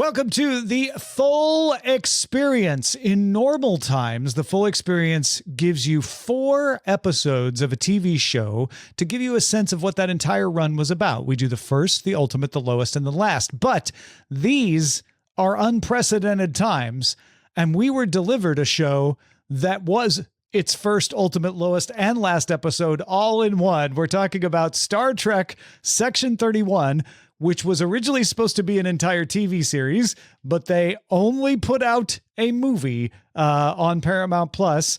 Welcome to the full experience. In normal times, the full experience gives you 4 episodes of a TV show to give you a sense of what that entire run was about. We do the first, the ultimate, the lowest, and the last. But these are unprecedented times, and we were delivered a show that was its first, ultimate, lowest, and last episode all in one. We're talking about Star Trek Section 31, which was originally supposed to be an entire TV series, but they only put out a movie on Paramount Plus.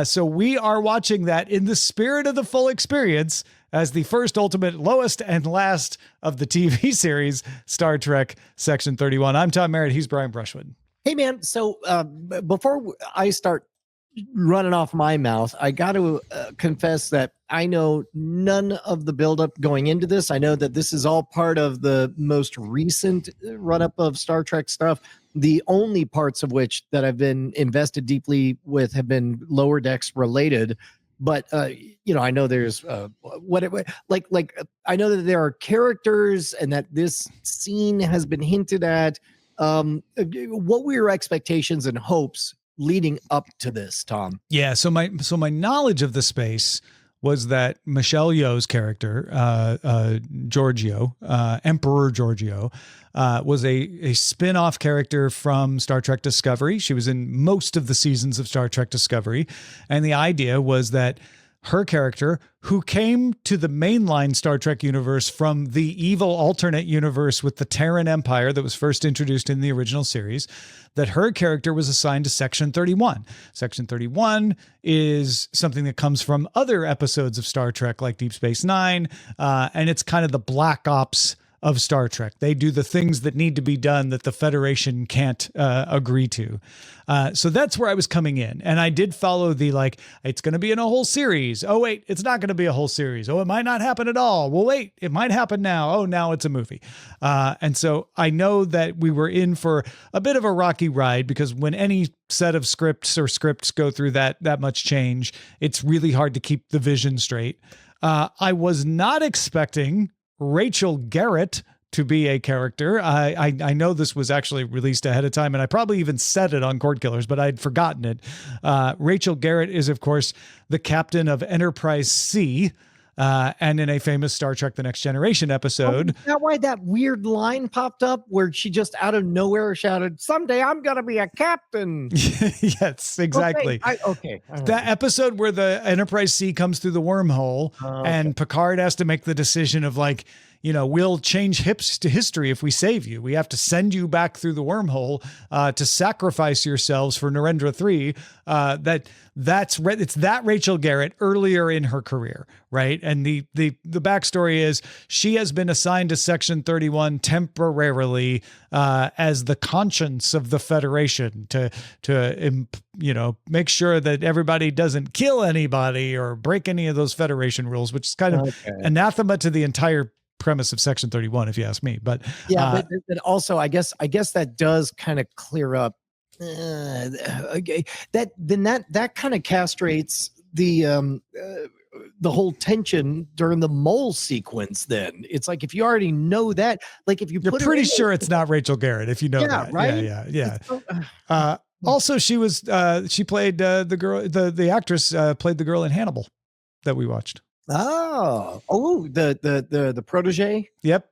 So we are watching that in the spirit of the full experience as the first, ultimate, lowest, and last of the TV series, Star Trek Section 31. I'm Tom Merritt. He's Brian Brushwood. Hey, man. So before I start running off my mouth, I got to confess that I know none of the buildup going into this. I know that this is all part of the most recent run-up of Star Trek stuff. The only parts of which that I've been invested deeply with have been Lower Decks related. But I know there's I know that there are characters and that this scene has been hinted at. What were your expectations and hopes leading up to this, Tom? Yeah, so my knowledge of the space was that Michelle Yeoh's character, Giorgio, Emperor Giorgio, was a spin-off character from Star Trek Discovery. She was in most of the seasons of Star Trek Discovery, and the idea was that her character, who came to the mainline Star Trek universe from the evil alternate universe with the Terran Empire that was first introduced in the original series, that her character was assigned to Section 31. Section 31 is something that comes from other episodes of Star Trek like Deep Space Nine, and it's kind of the Black Ops of Star Trek. They do the things that need to be done that the Federation can't agree to. So that's where I was coming in. And I did follow the, it's going to be in a whole series. Oh, wait, it's not going to be a whole series. Oh, it might not happen at all. Well, wait, it might happen now. Oh, now it's a movie. And so I know that we were in for a bit of a rocky ride, because when any set of scripts go through that much change, it's really hard to keep the vision straight. I was not expecting Rachel Garrett to be a character. I know this was actually released ahead of time, and I probably even said it on Cordkillers, but I'd forgotten it. Rachel Garrett is, of course, the captain of Enterprise C, and in a famous Star Trek The Next Generation episode. Is that why that weird line popped up where she just out of nowhere shouted, "Someday I'm going to be a captain"? Yes, exactly. Okay. That episode where the Enterprise C comes through the wormhole, and Picard has to make the decision of we'll change history if we save you. We have to send you back through the wormhole to sacrifice yourselves for Narendra 3. It's that Rachel Garrett earlier in her career, right? And the backstory is she has been assigned to Section 31 temporarily as the conscience of the Federation to make sure that everybody doesn't kill anybody or break any of those Federation rules, which is kind of anathema to the entire premise of Section 31, if you ask me. But yeah, but also I guess that does kind of clear up that kind of castrates the whole tension during the mole sequence. Then it's like, if you already know that, if you're pretty sure it's not Rachel Garrett, if you know that, right? Yeah. Also, she played the girl, the actress played the girl in Hannibal that we watched. The protege. Yep.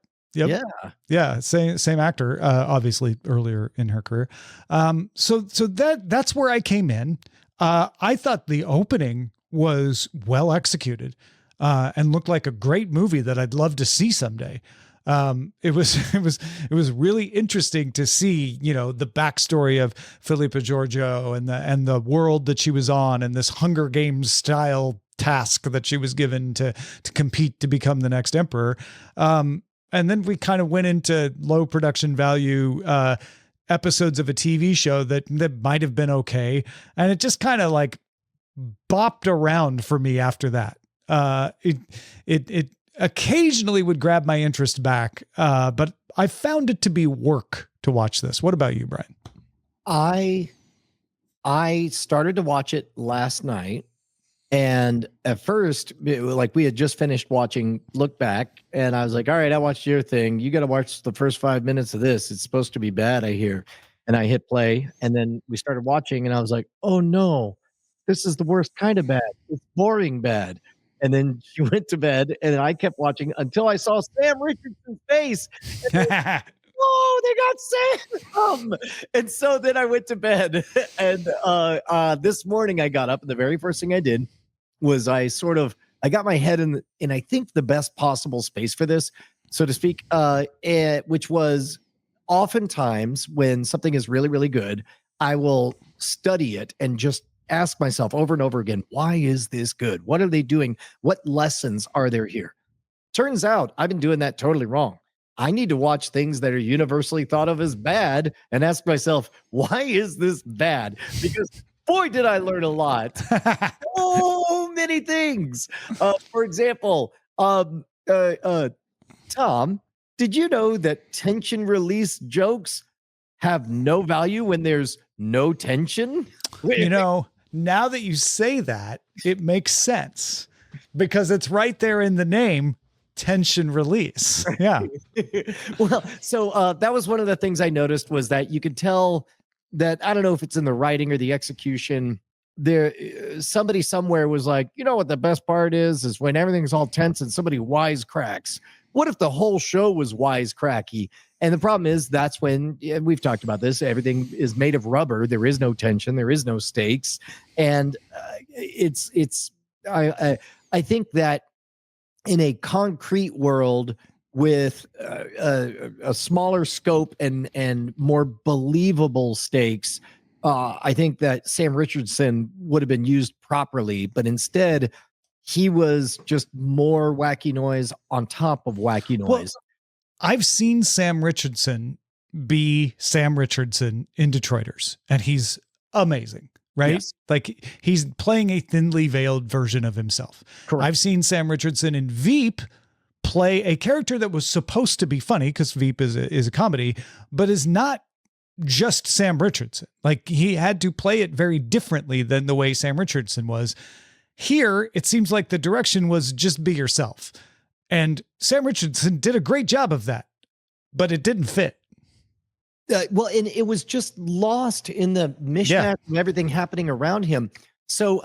Yeah. Same actor, obviously earlier in her career. So that's where I came in. I thought the opening was well executed, and looked like a great movie that I'd love to see someday. It was really interesting to see, the backstory of Philippa Georgiou and the world that she was on, and this Hunger Games style task that she was given to compete to become the next emperor. And then we kind of went into low production value episodes of a TV show that might have been okay. And it just kind of bopped around for me after that. It occasionally would grab my interest back, but I found it to be work to watch this. What about you, Brian? I started to watch it last night. And at first, like we had just finished watching Look Back, and I was like, all right, I watched your thing. You got to watch the first 5 minutes of this. It's supposed to be bad, I hear. And I hit play, and then we started watching, and I was like, oh no, this is the worst kind of bad. It's boring bad. And then she went to bed, and I kept watching until I saw Sam Richardson's face. And oh, they got Sam. And so then I went to bed. And this morning I got up, and the very first thing I did was I got my head in I think the best possible space for this, so to speak, which was oftentimes when something is really, really good, I will study it and just ask myself over and over again, why is this good? What are they doing? What lessons are there here? Turns out I've been doing that totally wrong. I need to watch things that are universally thought of as bad and ask myself, why is this bad? Because boy, did I learn a lot. So many things. For example, Tom, did you know that tension release jokes have no value when there's no tension? You know, now that you say that, it makes sense because it's right there in the name, tension release. Yeah. Well, so that was one of the things I noticed was that you could tell that, I don't know if it's in the writing or the execution, there somebody somewhere was like, you know what the best part is when everything's all tense and somebody wisecracks. What if the whole show was wisecracky? And the problem is that's when, we've talked about this, everything is made of rubber. There is no tension, there is no stakes. And I think that in a concrete world with a smaller scope and more believable stakes, I think that Sam Richardson would have been used properly, but instead he was just more wacky noise on top of wacky noise. Well, I've seen Sam Richardson be Sam Richardson in Detroiters, and he's amazing, right? Yes. Like he's playing a thinly veiled version of himself. Correct. I've seen Sam Richardson in Veep play a character that was supposed to be funny because Veep is a comedy, but is not just Sam Richardson. Like he had to play it very differently than the way Sam Richardson was. Here, it seems like the direction was just be yourself. And Sam Richardson did a great job of that, but it didn't fit. Well, and it was just lost in the mishmash of everything happening around him. So,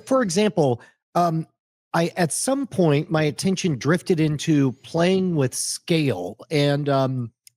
for example, I at some point my attention drifted into playing with scale, and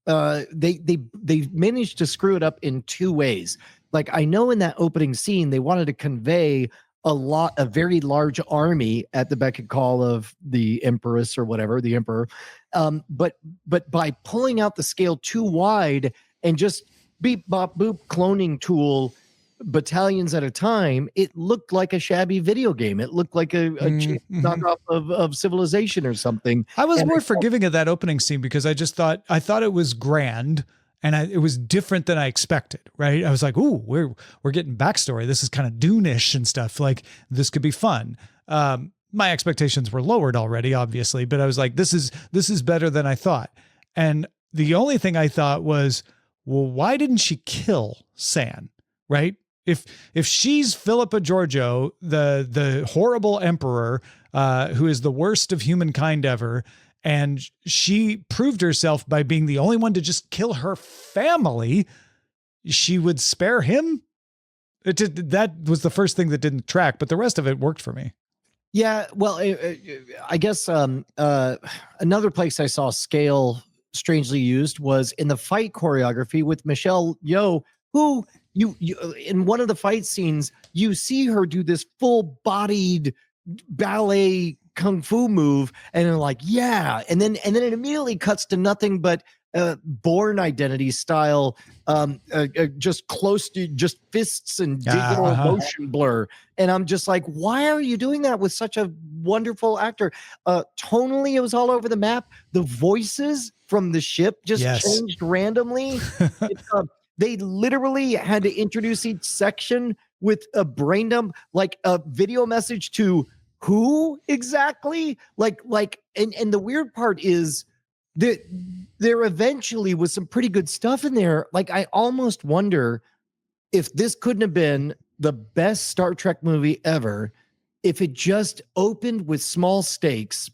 they managed to screw it up in two ways. Like I know in that opening scene they wanted to convey a very large army at the beck and call of the empress or whatever, the emperor. But by pulling out the scale too wide and just beep bop boop cloning tool battalions at a time, it looked like a shabby video game. It looked like a cheap knockoff of Civilization or something. I was more forgiving of that opening scene because I thought it was grand. And it was different than I expected, right? I was like, "Ooh, we're getting backstory. This is kind of Dune-ish and stuff. Like this could be fun." My expectations were lowered already, obviously, but I was like, "This is better than I thought." And the only thing I thought was, "Well, why didn't she kill San?" Right? If she's Philippa Georgiou, the horrible emperor, who is the worst of humankind ever. And she proved herself by being the only one to just kill her family. She would spare him. That was the first thing that didn't track, but the rest of it worked for me. Yeah, well, I guess another place I saw scale strangely used was in the fight choreography with Michelle Yeoh, who you in one of the fight scenes, you see her do this full-bodied ballet kung fu move, and they're like, yeah, and then it immediately cuts to nothing but Bourne Identity style, just close to just fists and digital motion blur, and I'm just like, why are you doing that with such a wonderful actor? Tonally, it was all over the map. The voices from the ship just changed randomly. They literally had to introduce each section with a brain dump, like a video message to who exactly? Like, and the weird part is that there eventually was some pretty good stuff in there. Like, I almost wonder if this couldn't have been the best Star Trek movie ever if it just opened with small stakes,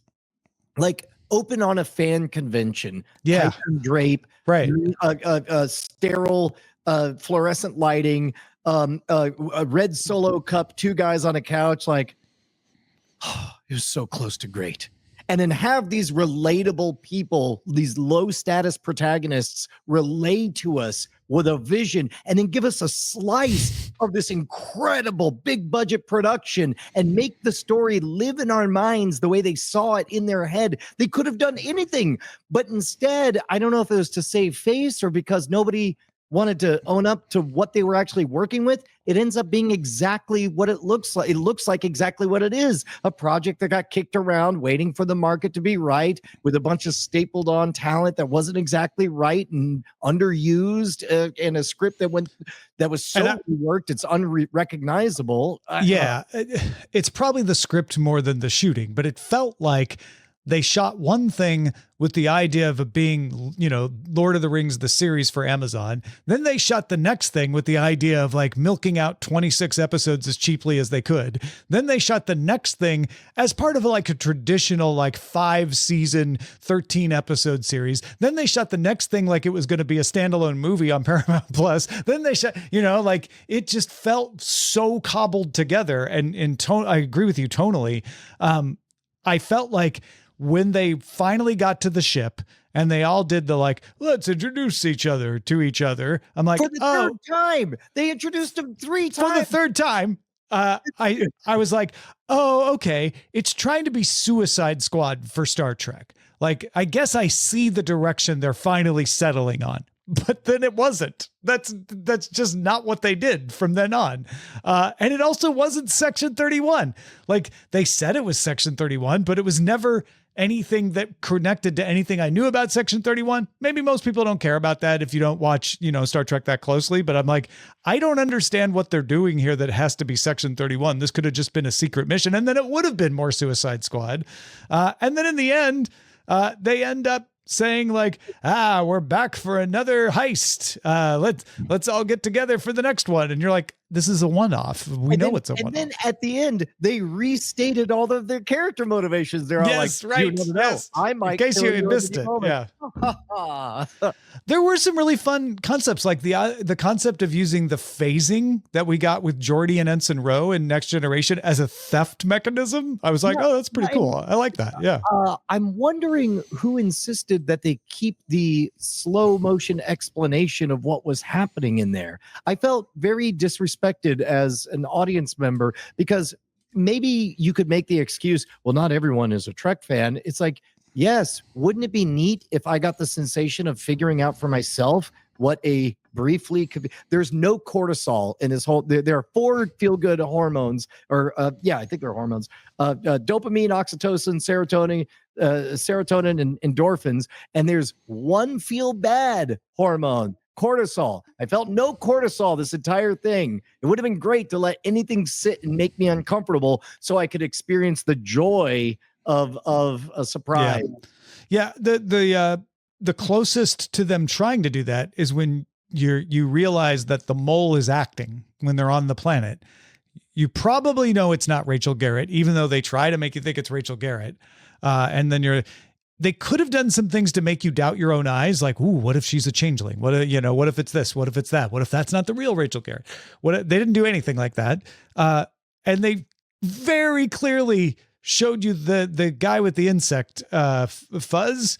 like open on a fan convention, Yeah. pipe and drape, Right. a sterile fluorescent lighting, a red Solo cup, two guys on a couch, like, oh, it was so close to great. And then have these relatable people, these low status protagonists relate to us with a vision, and then give us a slice of this incredible big budget production and make the story live in our minds the way they saw it in their head. They could have done anything, but instead, I don't know if it was to save face or because nobody wanted to own up to what they were actually working with, it ends up being exactly what it looks like. It looks like exactly what it is, a project that got kicked around waiting for the market to be right, with a bunch of stapled on talent that wasn't exactly right and underused, and a script that was so worked it's unrecognizable. Yeah, it's probably the script more than the shooting, but it felt like they shot one thing with the idea of it being, Lord of the Rings, the series for Amazon. Then they shot the next thing with the idea of like milking out 26 episodes as cheaply as they could. Then they shot the next thing as part of like a traditional, like 5-season, 13 episode series. Then they shot the next thing like it was going to be a standalone movie on Paramount Plus. Then they shot, like it just felt so cobbled together. And in tone, I agree with you tonally. I felt like when they finally got to the ship and they all did the like, let's introduce each other to each other. I'm like, for the third time, they introduced him 3 times. For the third time, I was like, oh, okay. It's trying to be Suicide Squad for Star Trek. Like, I guess I see the direction they're finally settling on. But then it wasn't. That's just not what they did from then on. And it also wasn't Section 31. Like, they said it was Section 31, but it was never anything that connected to anything I knew about Section 31. Maybe most people don't care about that if you don't watch, Star Trek that closely. But I'm like, I don't understand what they're doing here that has to be Section 31. This could have just been a secret mission. And then it would have been more Suicide Squad. And then in the end, they end up saying like, we're back for another heist. Let's all get together for the next one. And you're like, this is a one-off. We know it's a one-off. And then at the end, they restated all of their character motivations. They're all like, right. Yes. I might, in case you missed it. Yeah. There were some really fun concepts, like the concept of using the phasing that we got with Geordi and Ensign Ro in Next Generation as a theft mechanism. I was like, oh, that's pretty cool. I like that. Yeah. I'm wondering who insisted that they keep the slow motion explanation of what was happening in there. I felt very disrespected as an audience member, because maybe you could make the excuse, well, not everyone is a Trek fan. It's like, yes, wouldn't it be neat if I got the sensation of figuring out for myself what a briefly could be? There's no cortisol in this whole, there are 4 feel-good hormones, or I think they're hormones, dopamine, oxytocin, serotonin and endorphins, and there's one feel-bad hormone, cortisol. I felt no cortisol this entire thing. It would have been great to let anything sit and make me uncomfortable so I could experience the joy of a surprise. Yeah. The closest to them trying to do that is when you realize that the mole is acting when they're on the planet. You probably know it's not Rachel Garrett, even though they try to make you think it's Rachel Garrett. And then they could have done some things to make you doubt your own eyes. Like, ooh, what if she's a changeling? What if it's this? What if it's that? What if that's not the real Rachel Garrett? They didn't do anything like that. And they very clearly showed you the guy with the insect, Fuzz,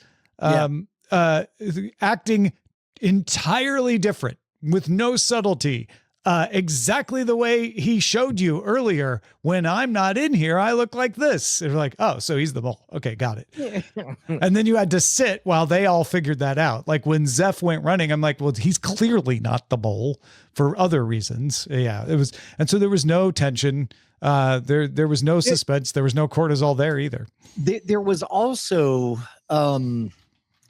acting entirely different with no subtlety. Exactly the way he showed you earlier. When I'm not in here, I look like this. And you're like, oh, so he's the mole. Okay, got it. And then you had to sit while they all figured that out. Like when Zeph went running, I'm like, well, he's clearly not the mole for other reasons. Yeah, it was. And so there was no tension. There was no suspense. There was no cortisol there either. There was also, and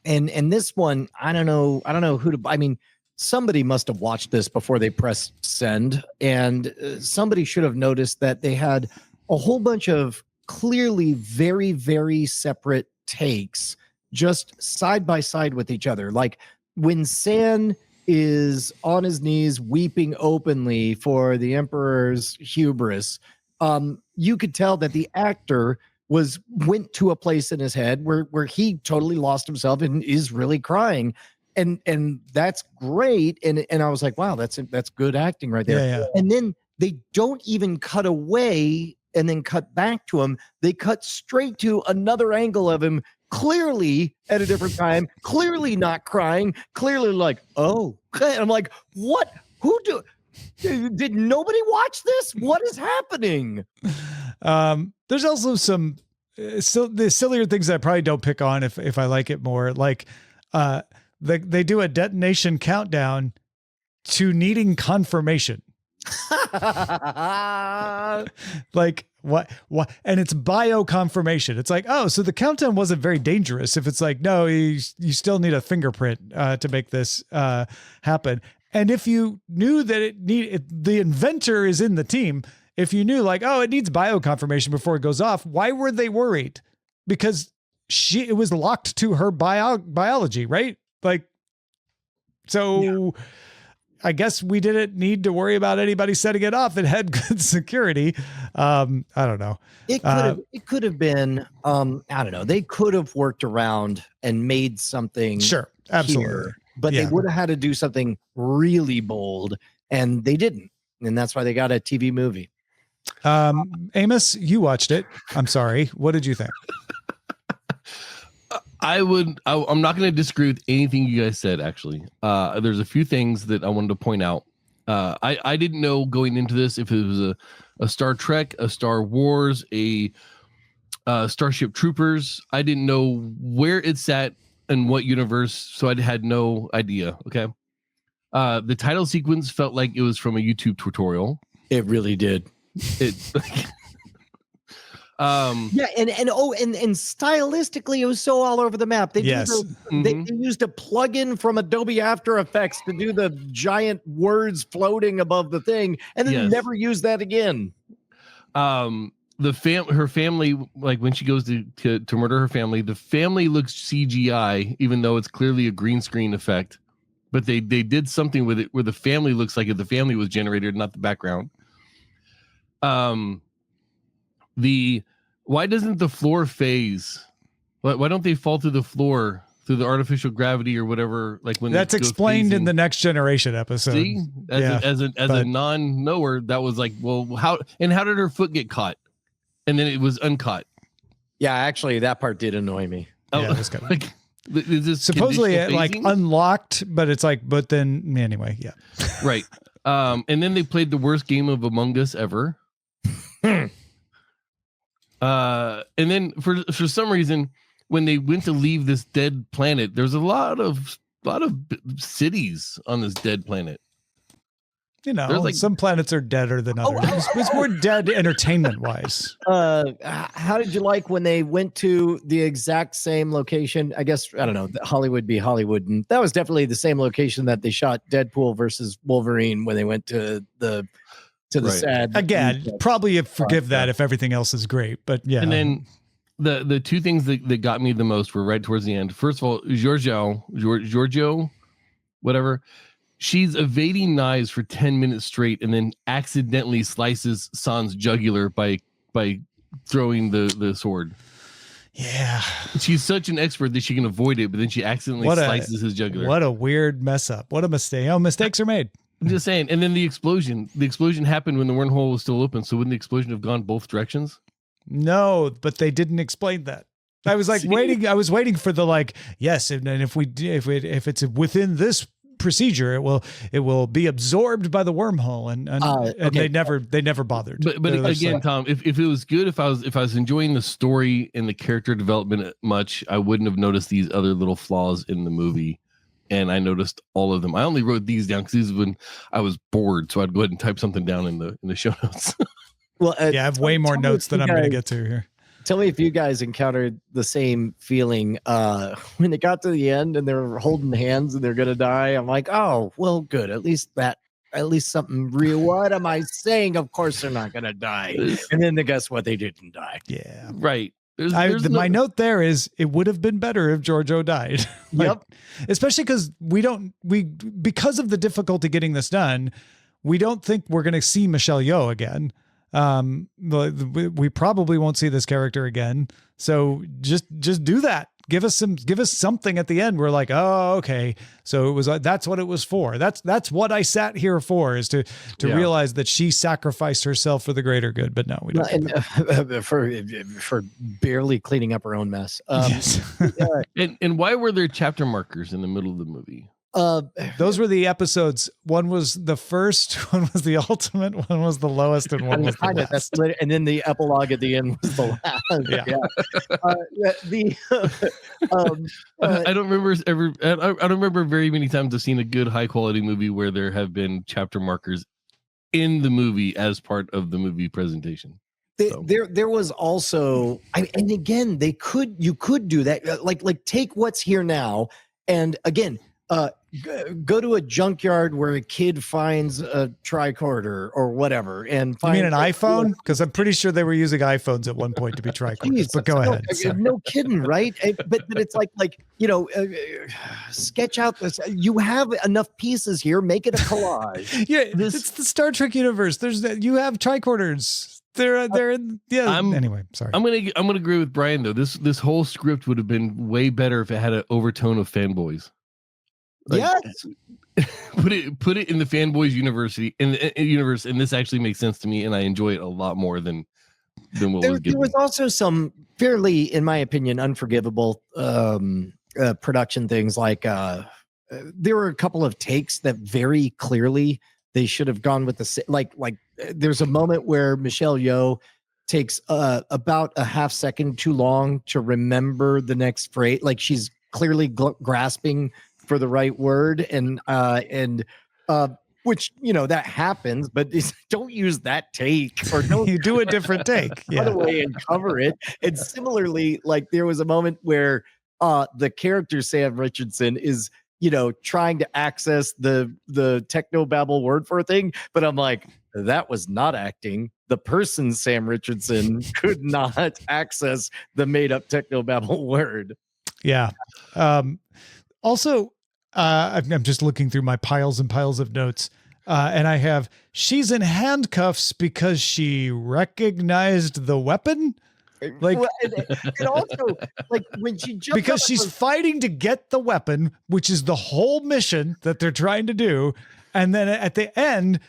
this one, I don't know who to, I mean, somebody must have watched this before they pressed send, and somebody should have noticed that they had a whole bunch of clearly very, very separate takes just side by side with each other. Like when San is on his knees weeping openly for the Emperor's hubris, you could tell that the actor went to a place in his head where he totally lost himself and is really crying. And that's great. And I was like, wow, that's good acting right there. Yeah, yeah. And then they don't even cut away and then cut back to him. They cut straight to another angle of him, clearly at a different time, clearly not crying, clearly like, oh, I'm like, what? Did nobody watch this? What is happening? There's also some the sillier things that I probably don't pick on if I like it more. Like they do a detonation countdown to needing confirmation. Like what, and it's bio confirmation. It's like, oh, so the countdown wasn't very dangerous. If it's like, no, you still need a fingerprint to make this happen. And if you knew that the inventor is in the team, if you knew like, oh, it needs bio confirmation before it goes off, why were they worried? Because it was locked to her biology, right? Like, so yeah. I guess we didn't need to worry about anybody setting it off. It had good security. I don't know. It could have been, I don't know. They could have worked around and made something. Sure. Absolutely. Here, but they would have had to do something really bold, and they didn't. And that's why they got a TV movie. Amos, you watched it. I'm sorry. What did you think? I'm not going to disagree with anything you guys said, actually. There's a few things that I wanted to point out. I didn't know going into this if it was a Star Trek, a Star Wars, a Starship Troopers. I didn't know where it sat and what universe, so I had no idea. Okay. The title sequence felt like it was from a YouTube tutorial. It really did. Yeah, and stylistically it was so all over the map. They used a plugin from Adobe After Effects to do the giant words floating above the thing, and then never used that again. Her family, like when she goes to murder her family, the family looks CGI, even though it's clearly a green screen effect. But they did something with it where the family looks like if the family was generated, not the background. Why doesn't the floor phase? Why don't they fall through the floor through the artificial gravity or whatever? Like when that's explained in the Next Generation episode. See, as a non-knower, that was like, well, how did her foot get caught? And then it was uncaught. Yeah, actually, that part did annoy me. Oh, yeah, that's kind of like, is this supposedly it like unlocked, but it's like, but then anyway, yeah, right. And then they played the worst game of Among Us ever. And then for some reason, when they went to leave this dead planet, there's a lot of cities on this dead planet. You know, like, some planets are deader than others. It's more dead entertainment wise. How did you like when they went to the exact same location? I guess, I don't know, Hollywood be Hollywood. And that was definitely the same location that they shot Deadpool versus Wolverine when they went to the sad. Again, probably forgive that if everything else is great, but yeah. And then the two things that got me the most were right towards the end. First of all, Giorgio, whatever. She's evading knives for 10 minutes straight and then accidentally slices San's jugular by throwing the sword. Yeah. She's such an expert that she can avoid it, but then she accidentally slices his jugular. What a weird mess up. What a mistake. Oh, mistakes are made. I'm just saying. And then the explosion happened when the wormhole was still open. So wouldn't the explosion have gone both directions? No, but they didn't explain that. I was like waiting. I was waiting for the like, yes. And if it's within this procedure, it will be absorbed by the wormhole, and okay. they never bothered. But again, like, Tom, if it was good, if I was enjoying the story and the character development much, I wouldn't have noticed these other little flaws in the movie, and I noticed all of them. I only wrote these down because these was when I was bored, so I'd go ahead and type something down in the show notes. Well, yeah, I have way more notes than I'm going to get to here. Tell me if you guys encountered the same feeling when they got to the end and they're holding hands and they're going to die. I'm like, oh, well, good. At least something real. What am I saying? Of course they're not going to die. And then guess what? They didn't die. Yeah. Right. My note there is it would have been better if Giorgio died. Yep. Especially because because of the difficulty getting this done, we don't think we're going to see Michelle Yeoh again. We probably won't see this character again. So just do that. Give us something at the end. We're like, oh, okay. So it was, that's what it was for. That's what I sat here for, is to realize that she sacrificed herself for the greater good. But no, we don't. And, for barely cleaning up her own mess. Yes. And why were there chapter markers in the middle of the movie? Those were the episodes. One was the first, one was the ultimate, one was the lowest, and one was the last. And then the epilogue at the end was the last. I don't remember I don't remember very many times I've seen a good high quality movie where there have been chapter markers in the movie as part of the movie presentation. There was also, and again, you could do that, like take what's here now, and again, go to a junkyard where a kid finds a tricorder or whatever, and you mean an iPhone? Because I'm pretty sure they were using iPhones at one point to be tricorders. But go ahead. No kidding, right? But it's like sketch out this. You have enough pieces here. Make it a collage. Yeah, it's the Star Trek universe. You have tricorders. They're anyway, sorry. I'm gonna agree with Brian though. This whole script would have been way better if it had an overtone of fanboys. Yes. Put it in the fanboys universe, and this actually makes sense to me, and I enjoy it a lot more than what was given. There was also some fairly, in my opinion, unforgivable production things. Like there were a couple of takes that very clearly they should have gone with the like. There's a moment where Michelle Yeoh takes about a half second too long to remember the next phrase. Like she's clearly grasping for the right word, and which that happens, but don't use that take, or don't you do a different take, by the way, and cover it. And similarly, like there was a moment where the character Sam Richardson is trying to access the technobabble word for a thing, but I'm like, that was not acting. The person Sam Richardson could not access the made up technobabble word. Yeah. Also, I'm just looking through my piles and piles of notes, and I have, she's in handcuffs because she recognized the weapon. Like, and also, like when she jumped because she's fighting to get the weapon, which is the whole mission that they're trying to do, and then at the end,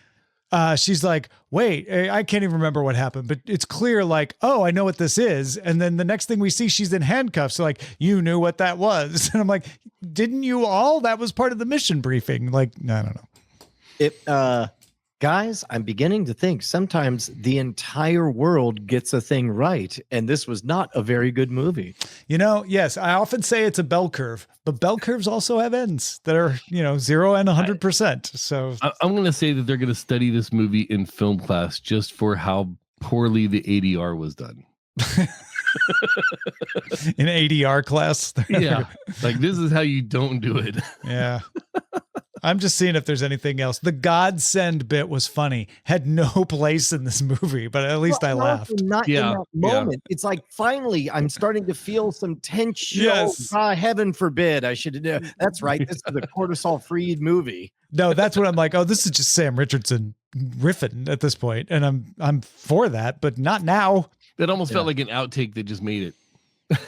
she's like, wait, I can't even remember what happened, but it's clear, like, oh, I know what this is. And then the next thing we see, she's in handcuffs. So like, you knew what that was. And I'm like, didn't you all? That was part of the mission briefing. Like, I don't know. Guys, I'm beginning to think sometimes the entire world gets a thing right. And this was not a very good movie. Yes, I often say it's a bell curve, but bell curves also have ends that are, 0 and 100%. So I'm going to say that they're going to study this movie in film class just for how poorly the ADR was done. In ADR class. Yeah. Like, this is how you don't do it. Yeah. I'm just seeing if there's anything else. The godsend bit was funny. Had no place in this movie, but at least I laughed. Not in that moment. It's like, finally, I'm starting to feel some tension. Yes. Heaven forbid I should do. That's right. This is a cortisol-free movie. No, that's what I'm like. Oh, this is just Sam Richardson riffing at this point, and I'm for that, but not now. It almost felt like an outtake that just made it.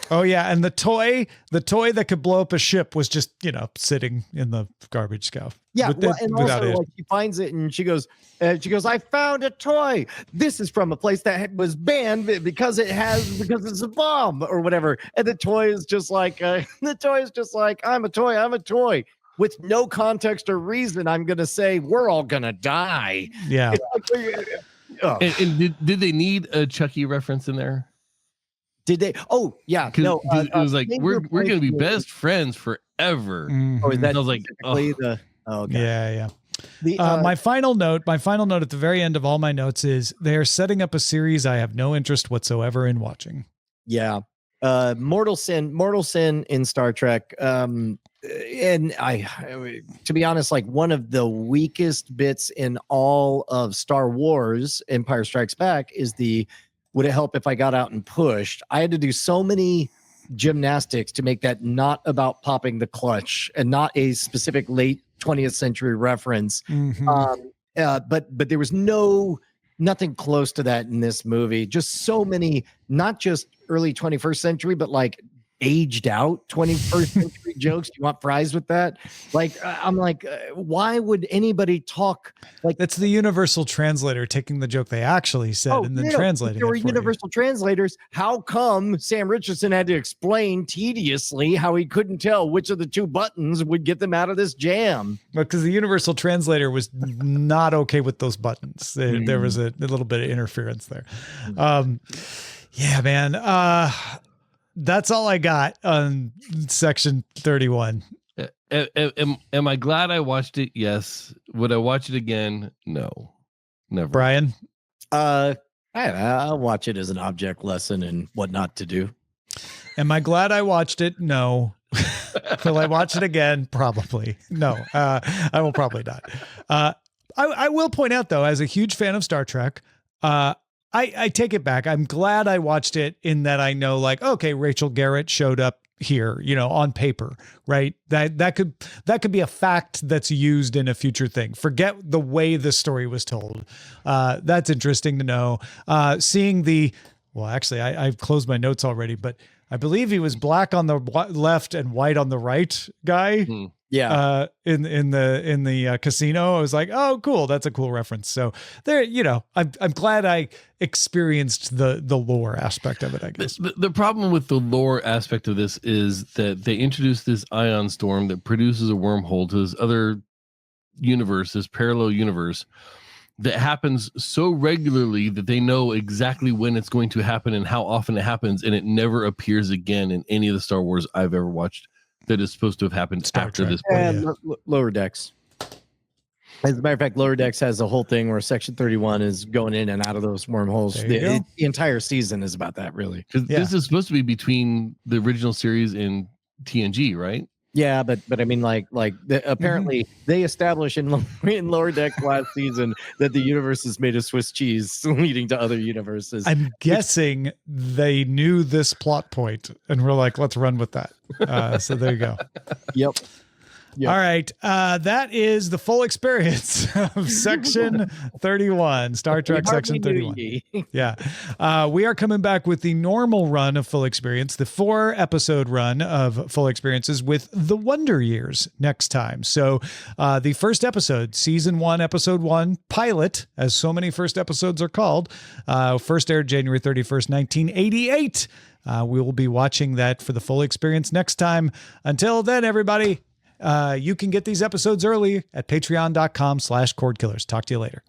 Oh yeah, and the toy that could blow up a ship was just sitting in the garbage scow. Yeah, and also like she finds it and she goes, I found a toy. This is from a place that was banned because it's a bomb or whatever. And the toy is just like I'm a toy. With no context or reason, I'm gonna say we're all gonna die. Yeah. And did they need a Chucky reference in there? Did they? Oh, yeah. No, it was like we're going to be best friends forever. Mm-hmm. Oh, is that I was like, okay. Yeah. My final note at the very end of all my notes is they are setting up a series I have no interest whatsoever in watching. Yeah. Mortal Sin in Star Trek. And to be honest, like one of the weakest bits in all of Star Wars, Empire Strikes Back, is would it help if I got out and pushed? I had to do so many gymnastics to make that not about popping the clutch and not a specific late 20th century reference. Mm-hmm. But there was no nothing close to that in this movie. Just so many, not just early 21st century, but like aged out 21st century jokes. You want fries with that? Like, I'm like, why would anybody talk like That's the universal translator taking the joke they actually said and then translating there were it for universal translators. How come Sam Richardson had to explain tediously how he couldn't tell which of the two buttons would get them out of this jam? Because the universal translator was not okay with those buttons. There was a little bit of interference there. Yeah, man. That's all I got on section 31. Am I glad I watched it? Yes. Would I watch it again? No, never. Brian? I'll watch it as an object lesson and what not to do. Am I glad I watched it? No. Will I watch it again? Probably. No, I will probably not. I will point out, though, as a huge fan of Star Trek, I take it back. I'm glad I watched it in that I know, like, okay, Rachel Garrett showed up here, on paper, right? That could be a fact that's used in a future thing. Forget the way the story was told. That's interesting to know. Seeing actually, I've closed my notes already, but I believe he was black on the left and white on the right guy. Yeah. In the casino, I was like, oh, cool. That's a cool reference. So there, I'm glad I experienced the lore aspect of it, I guess. The problem with the lore aspect of this is that they introduced this ion storm that produces a wormhole to this other universe, this parallel universe that happens so regularly that they know exactly when it's going to happen and how often it happens. And it never appears again in any of the Star Wars I've ever watched. That is supposed to have happened after this point. And Lower Decks. As a matter of fact, Lower Decks has a whole thing where Section 31 is going in and out of those wormholes. The entire season is about that, really. Because this is supposed to be between the original series and TNG, right? Yeah, but I mean, apparently they established in Lower Decks last season that the universe is made of Swiss cheese, leading to other universes. I'm guessing they knew this plot point and were like, let's run with that. So there you go. Yep. All right. That is the full experience of Section 31, Star Trek Section 31. Yeah. We are coming back with the normal run of full experience, the 4-episode run of full experiences with the Wonder Years next time. So the first episode, season 1, episode 1, pilot, as so many first episodes are called, first aired January 31st, 1988. We will be watching that for the full experience next time. Until then, everybody. You can get these episodes early at patreon.com/Cordkillers. Talk to you later.